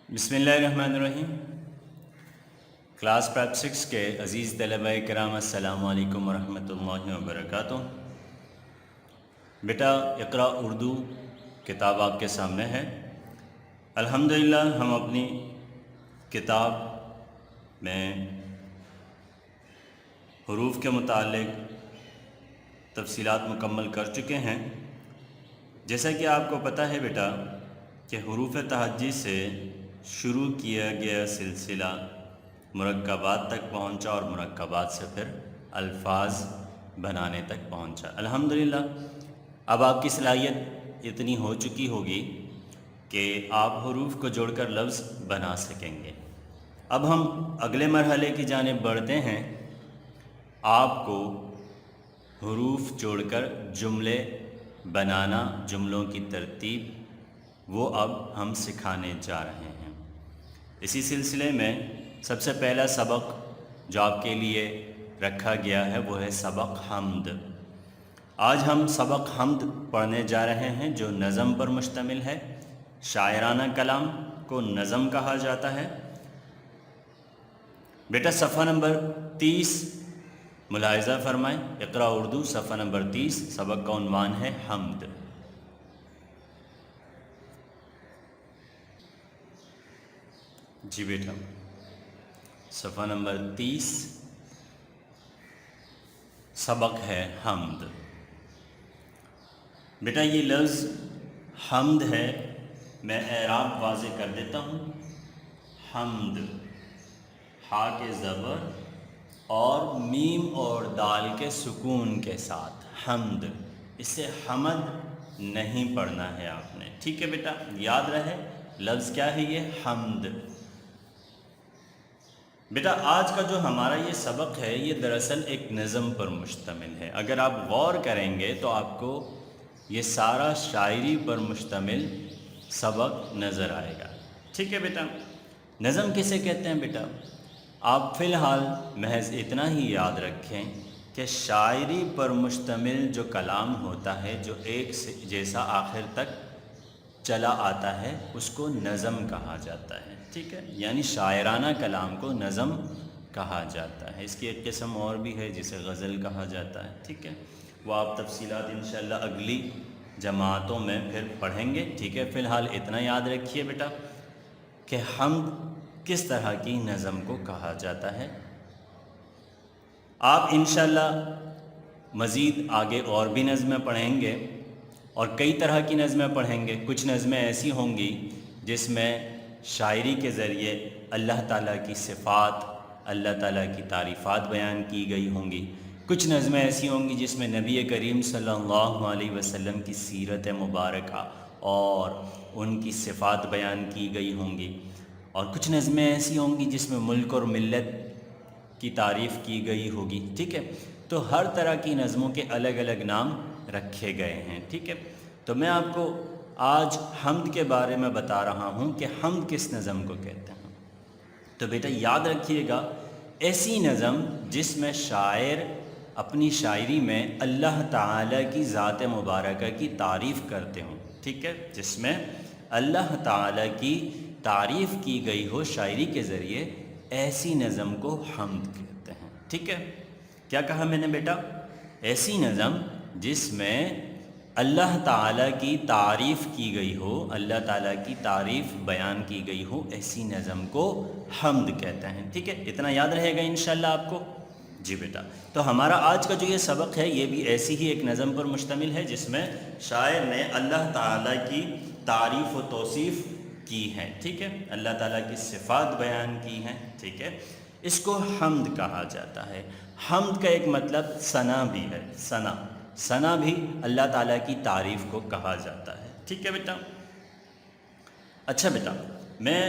بسم اللہ الرحمن الرحیم۔ کلاس پریپ 6 کے عزیز طلبہ کرام، السلام علیکم ورحمۃ اللہ وبرکاتہ۔ بیٹا اقرا اردو کتاب آپ کے سامنے ہے۔ الحمدللہ ہم اپنی کتاب میں حروف کے متعلق تفصیلات مکمل کر چکے ہیں۔ جیسا کہ آپ کو پتہ ہے بیٹا کہ حروف تہجی سے شروع کیا گیا سلسلہ مرکبات تک پہنچا اور مرکبات سے پھر الفاظ بنانے تک پہنچا۔ الحمدللہ اب آپ کی صلاحیت اتنی ہو چکی ہوگی کہ آپ حروف کو جوڑ کر لفظ بنا سکیں گے۔ اب ہم اگلے مرحلے کی جانب بڑھتے ہیں۔ آپ کو حروف جوڑ کر جملے بنانا، جملوں کی ترتیب، وہ اب ہم سکھانے جا رہے ہیں۔ اسی سلسلے میں سب سے پہلا سبق جو آپ کے لیے رکھا گیا ہے وہ ہے سبق حمد۔ آج ہم سبق حمد پڑھنے جا رہے ہیں جو نظم پر مشتمل ہے۔ شاعرانہ کلام کو نظم کہا جاتا ہے۔ بیٹا صفحہ نمبر 30 ملاحظہ فرمائیں۔ اقرا اردو صفحہ نمبر 30، سبق کا عنوان ہے حمد۔ جی بیٹا صفحہ نمبر 30، سبق ہے حمد۔ بیٹا یہ لفظ حمد ہے، میں اعراب واضح کر دیتا ہوں۔ حمد، ہا کے زبر اور میم اور دال کے سکون کے ساتھ حمد، اسے حمد نہیں پڑھنا ہے آپ نے، ٹھیک ہے بیٹا؟ یاد رہے لفظ کیا ہے، یہ حمد۔ بیٹا آج کا جو ہمارا یہ سبق ہے یہ دراصل ایک نظم پر مشتمل ہے۔ اگر آپ غور کریں گے تو آپ کو یہ سارا شاعری پر مشتمل سبق نظر آئے گا، ٹھیک ہے بیٹا؟ نظم کسے کہتے ہیں بیٹا؟ آپ فی الحال محض اتنا ہی یاد رکھیں کہ شاعری پر مشتمل جو کلام ہوتا ہے، جو ایک جیسا آخر تک چلا آتا ہے، اس کو نظم کہا جاتا ہے، ٹھیک ہے؟ یعنی شاعرانہ کلام کو نظم کہا جاتا ہے۔ اس کی ایک قسم اور بھی ہے جسے غزل کہا جاتا ہے، ٹھیک ہے؟ وہ آپ تفصیلات انشاءاللہ اگلی جماعتوں میں پھر پڑھیں گے، ٹھیک ہے؟ فی الحال اتنا یاد رکھیے بیٹا کہ حمد کس طرح کی نظم کو کہا جاتا ہے۔ آپ انشاءاللہ مزید آگے اور بھی نظمیں پڑھیں گے اور کئی طرح کی نظمیں پڑھیں گے۔ کچھ نظمیں ایسی ہوں گی جس میں شاعری کے ذریعے اللہ تعالیٰ کی صفات، اللہ تعالیٰ کی تعریفات بیان کی گئی ہوں گی۔ کچھ نظمیں ایسی ہوں گی جس میں نبی کریم صلی اللہ علیہ وسلم کی سیرت مبارکہ اور ان کی صفات بیان کی گئی ہوں گی، اور کچھ نظمیں ایسی ہوں گی جس میں ملک اور ملت کی تعریف کی گئی ہوگی، ٹھیک ہے؟ تو ہر طرح کی نظموں کے الگ الگ نام رکھے گئے ہیں، ٹھیک ہے؟ تو میں آپ کو آج حمد کے بارے میں بتا رہا ہوں کہ حمد کس نظم کو کہتے ہیں۔ تو بیٹا یاد رکھیے گا، ایسی نظم جس میں شاعر اپنی شاعری میں اللہ تعالیٰ کی ذات مبارکہ کی تعریف کرتے ہوں، ٹھیک ہے؟ جس میں اللہ تعالیٰ کی تعریف کی گئی ہو شاعری کے ذریعے، ایسی نظم کو حمد کہتے ہیں، ٹھیک ہے؟ کیا کہا میں نے بیٹا؟ ایسی نظم جس میں اللہ تعالیٰ کی تعریف کی گئی ہو، اللہ تعالیٰ کی تعریف بیان کی گئی ہو، ایسی نظم کو حمد کہتے ہیں، ٹھیک ہے؟ اتنا یاد رہے گا انشاءاللہ آپ کو؟ جی بیٹا، تو ہمارا آج کا جو یہ سبق ہے یہ بھی ایسی ہی ایک نظم پر مشتمل ہے جس میں شاعر نے اللہ تعالیٰ کی تعریف و توصیف کی ہے، ٹھیک ہے؟ اللہ تعالیٰ کی صفات بیان کی ہیں، ٹھیک ہے؟ اس کو حمد کہا جاتا ہے۔ حمد کا ایک مطلب ثنا بھی ہے، ثنا بھی اللہ تعالیٰ کی تعریف کو کہا جاتا ہے، ٹھیک ہے بیٹا؟ اچھا بیٹا، میں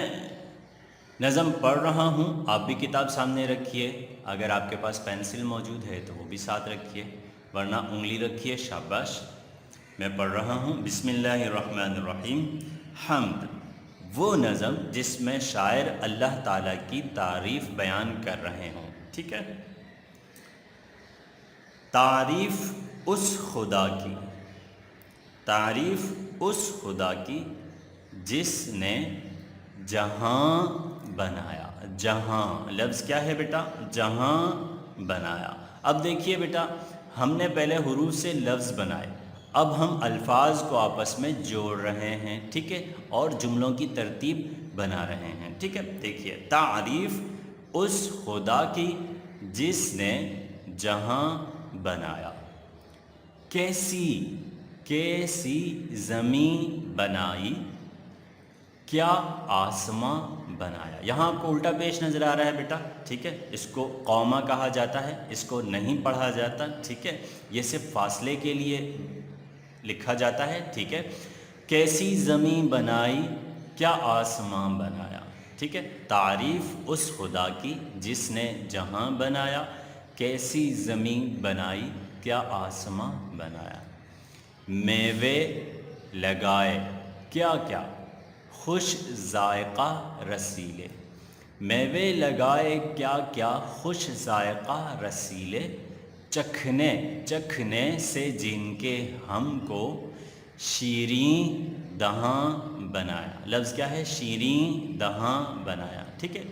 نظم پڑھ رہا ہوں، آپ بھی کتاب سامنے رکھیے، اگر آپ کے پاس پینسل موجود ہے تو وہ بھی ساتھ رکھیے، ورنہ انگلی رکھیے، شاباش۔ میں پڑھ رہا ہوں، بسم اللہ الرحمن الرحیم۔ حمد، وہ نظم جس میں شاعر اللہ تعالیٰ کی تعریف بیان کر رہے ہوں، ٹھیک ہے؟ تعریف اس خدا کی، تعریف اس خدا کی جس نے جہاں بنایا. جہاں لفظ کیا ہے بیٹا؟ جہاں بنایا. اب دیکھیے بیٹا، ہم نے پہلے حروف سے لفظ بنائے، اب ہم الفاظ کو آپس میں جوڑ رہے ہیں، ٹھیک ہے، اور جملوں کی ترتیب بنا رہے ہیں. ٹھیک ہے، دیکھیے، تعریف اس خدا کی جس نے جہاں بنایا. کیسی زمین بنائی، کیا آسماں بنایا. یہاں آپ کو الٹا پیش نظر آ رہا ہے بیٹا، ٹھیک ہے، اس کو قوما کہا جاتا ہے، اس کو نہیں پڑھا جاتا، ٹھیک ہے، یہ صرف فاصلے کے لیے لکھا جاتا ہے. ٹھیک ہے، کیسی زمین بنائی، کیا آسماں بنایا. ٹھیک ہے، تعریف اس خدا کی جس نے جہاں بنایا، کیسی زمین بنائی، کیا آسماں بنایا. میوے لگائے، کیا کیا، خوش ذائقہ رسیلے. میوے لگائے کیا کیا، خوش ذائقہ رسیلے. چکھنے سے جن کے ہم کو شیریں دہاں بنایا. لفظ کیا ہے؟ شیریں دہاں بنایا. ٹھیک ہے،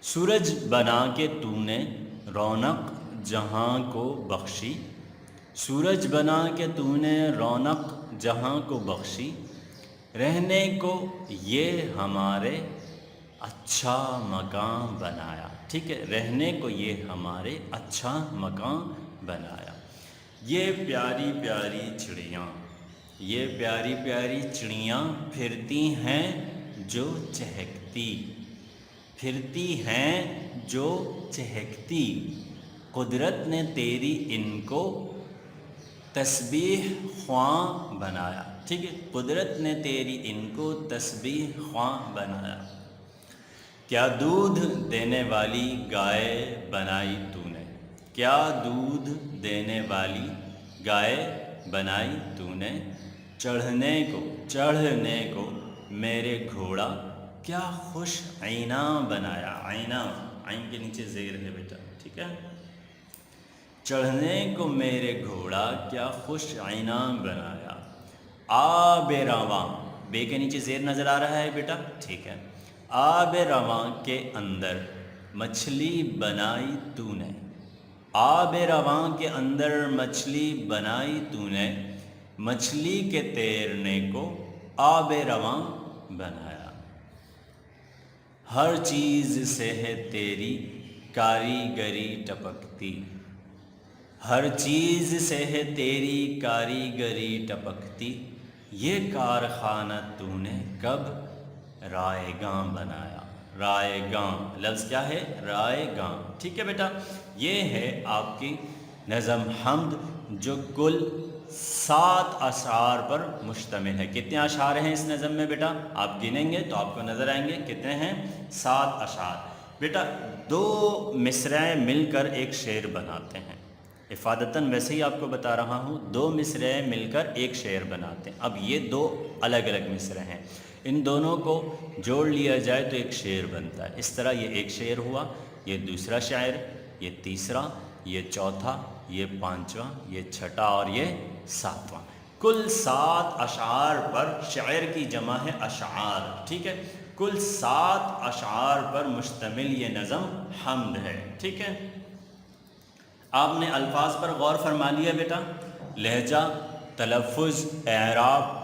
سورج بنا کے تو نے رونق جہاں کو بخشی. سورج بنا کے تو نے رونق جہاں کو بخشی. رہنے کو یہ ہمارے اچھا مکان بنایا. ٹھیک ہے، رہنے کو یہ ہمارے اچھا مکان بنایا. یہ پیاری پیاری چڑیاں، یہ پیاری پیاری چڑیاں پھرتی ہیں جو چہکتی. پھرتی ہیں جو چہکتی. قدرت نے تیری ان کو تسبیح خواں بنایا. ٹھیک ہے، قدرت نے تیری ان کو تسبیح خواں بنایا. کیا دودھ دینے والی گائے بنائی تو نے. کیا دودھ دینے والی گائے بنائی تو نے. چڑھنے کو میرے گھوڑا کیا خوش عینا بنایا. عینا، عین کے نیچے زیر ہے بیٹا، ٹھیک ہے. چڑھنے کو میرے گھوڑا کیا خوش عینا بنایا. آب رواں، بے کے نیچے زیر نظر آ رہا ہے بیٹا، ٹھیک ہے. آب رواں کے اندر مچھلی بنائی تو نے. آب رواں کے اندر مچھلی بنائی تو نے. مچھلی کے تیرنے کو آب رواں بنایا. ہر چیز سے ہے تیری کاریگری ٹپکتی. ہر چیز سے ہے تیری کاریگری ٹپکتی. یہ کارخانہ تو نے کب رائے گاں بنایا. رائے گاں لفظ کیا ہے؟ رائے گاں. ٹھیک ہے بیٹا، یہ ہے آپ کی نظم حمد جو کل 7 اشعار پر مشتمل ہے. کتنے اشعار ہیں اس نظم میں بیٹا؟ آپ گنیں گے تو آپ کو نظر آئیں گے کتنے ہیں. 7 اشعار. بیٹا 2 مصرعیں مل کر ایک شعر بناتے ہیں. افادتاً ویسے ہی آپ کو بتا رہا ہوں، 2 مصرعیں مل کر ایک شعر بناتے ہیں. اب یہ 2 الگ الگ مصرعیں ہیں، ان دونوں کو جوڑ لیا جائے تو ایک شعر بنتا ہے. اس طرح یہ ایک شعر ہوا، یہ دوسرا شاعر، یہ تیسرا، یہ چوتھا، یہ پانچواں، یہ چھٹا اور یہ ساتواں. کل 7 اشعار پر، شعر کی جمع ہے اشعار، ٹھیک ہے، کل 7 اشعار پر مشتمل یہ نظم حمد ہے. ٹھیک ہے، آپ نے الفاظ پر غور فرما لیا بیٹا. لہجہ، تلفظ، اعراب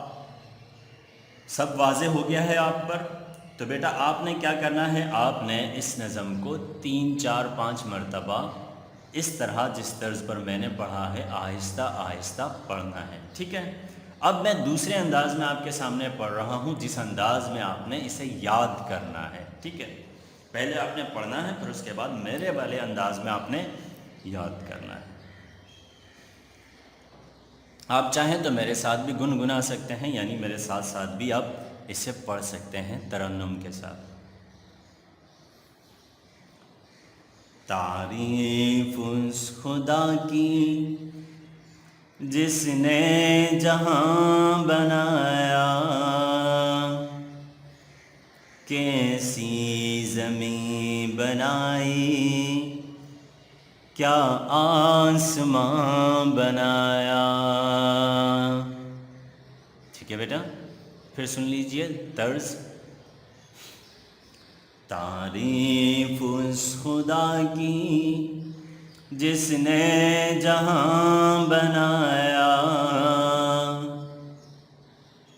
سب واضح ہو گیا ہے آپ پر. تو بیٹا آپ نے کیا کرنا ہے، آپ نے اس نظم کو 3 4 5 مرتبہ اس طرح جس طرز پر میں نے پڑھا ہے آہستہ آہستہ پڑھنا ہے. ٹھیک ہے، اب میں دوسرے انداز میں آپ کے سامنے پڑھ رہا ہوں جس انداز میں آپ نے اسے یاد کرنا ہے. ٹھیک ہے، پہلے آپ نے پڑھنا ہے، پھر اس کے بعد میرے والے انداز میں آپ نے یاد کرنا ہے. آپ چاہیں تو میرے ساتھ بھی گنگنا سکتے ہیں، یعنی میرے ساتھ ساتھ بھی آپ اسے پڑھ سکتے ہیں ترنم کے ساتھ. تعریف اس خدا کی جس نے جہاں بنایا. کیسی زمین بنائی، کیا آسمان بنایا. ٹھیک ہے بیٹا، پھر سن لیجئے طرز. تعریف اس خدا کی جس نے جہاں بنایا،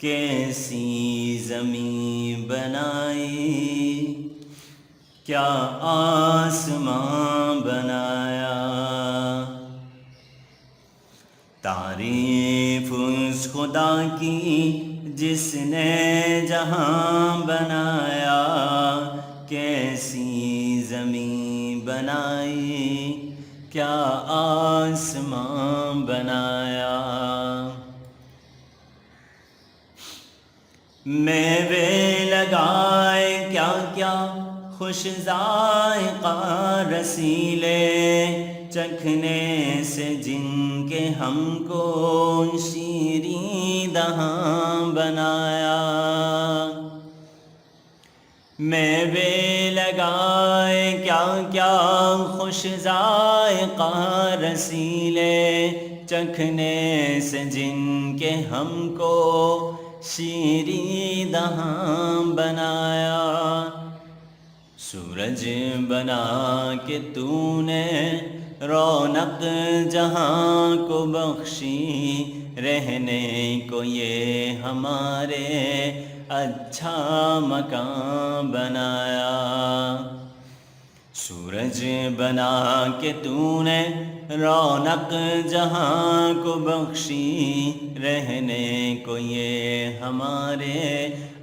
کیسی زمین بنائی، کیا آسمان بنایا۔ تعریف اس خدا کی جس نے جہاں بنایا، کیسی زمین بنائی، کیا آسمان بنایا۔ میوے لگائے کیا کیا خوش ذائقہ رسیلے، چکھنے سے جن کے ہم کو شیریں دہاں بنایا۔ میوے لگائے کیا کیا خوش ذائقہ رسیلے، چکھنے سے جن کے ہم کو شیریں دہاں بنایا۔ سورج بنا کے تو نے رونق جہاں کو بخشی، رہنے کو یہ ہمارے اچھا مکان بنایا۔ سورج بنا کے تو نے رونق جہاں کو بخشی، رہنے کو یہ ہمارے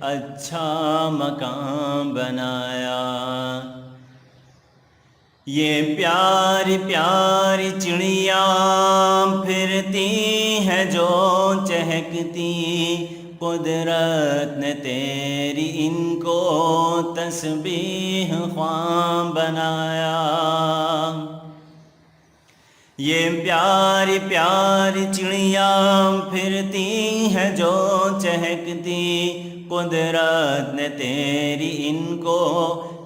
اچھا مکان بنایا۔ یہ پیاری پیاری چڑیاں پھرتی ہیں جو چہکتی، قدرت نے تیری ان کو تسبیح خواں بنایا۔ یہ پیاری پیاری چڑیاں پھرتی ہیں جو چہکتی، قدرت نے تیری ان کو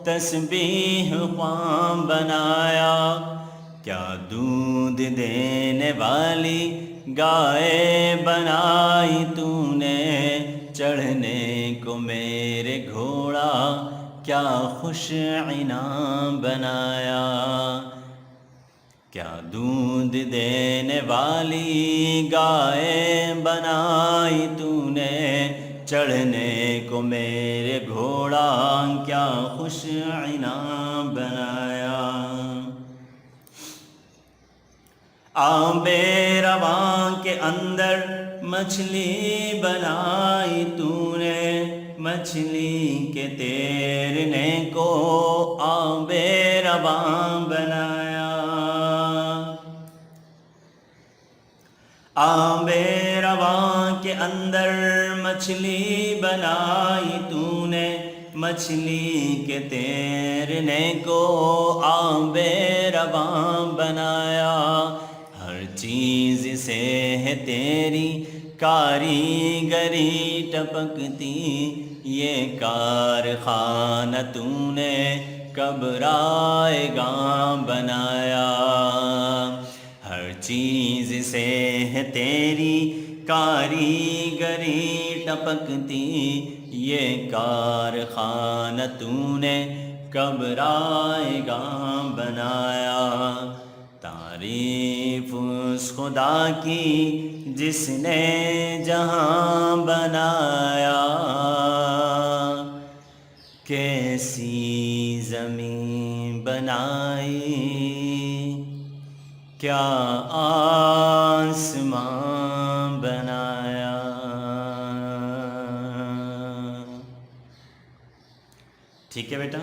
تسبیح خواں بنایا۔ کیا دودھ دینے والی گائے بنائی تو نے، چڑھنے کو میرے گھوڑا کیا خوش عناں بنایا۔ کیا دودھ دینے والی گائے بنائی تو نے، چڑھنے کو میرے گھوڑا کیا خوش عناں بنایا۔ آب رواں کے اندر مچھلی بنائی تو نے، مچھلی کے تیرنے کو آب رواں بنایا۔ آب رواں کے اندر مچھلی بنائی تو نے، مچھلی کے تیرنے کو آب رواں بنایا۔ ہر چیز سے ہے تیری کاریگری ٹپکتی، یہ کارخانہ تو نے کب رائے گاں بنایا۔ ہر چیز سے ہے تیری کاریگری ٹپکتی، یہ کارخانہ تو نے کب رائے گاں بنایا۔ تعریف اس خدا کی جس نے جہاں بنایا، کیسی زمین بنائی، کیا آسمان بنایا۔ ٹھیک ہے بیٹا،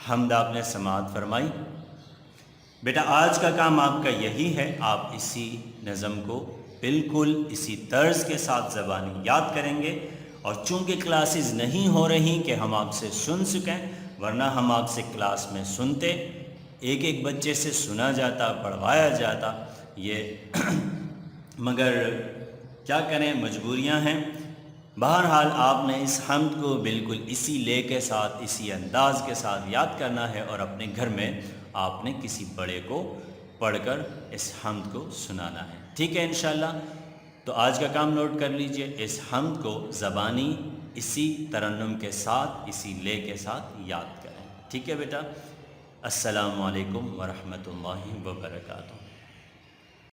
حمد آپ نے سماعت فرمائی۔ بیٹا آج کا کام آپ کا یہی ہے، آپ اسی نظم کو بالکل اسی طرز کے ساتھ زبانی یاد کریں گے، اور چونکہ کلاسز نہیں ہو رہی کہ ہم آپ سے سن سکیں، ورنہ ہم آپ سے کلاس میں سنتے، ایک ایک بچے سے سنا جاتا، پڑھوایا جاتا یہ مگر کیا کریں، مجبوریاں ہیں۔ بہرحال آپ نے اس حمد کو بالکل اسی لے کے ساتھ، اسی انداز کے ساتھ یاد کرنا ہے، اور اپنے گھر میں آپ نے کسی بڑے کو پڑھ کر اس حمد کو سنانا ہے۔ ٹھیک ہے انشاءاللہ۔ تو آج کا کام نوٹ کر لیجئے، اس حمد کو زبانی اسی ترنم کے ساتھ، اسی لے کے ساتھ یاد کریں۔ ٹھیک ہے بیٹا؟ السلام علیکم ورحمۃ اللہ وبرکاتہ۔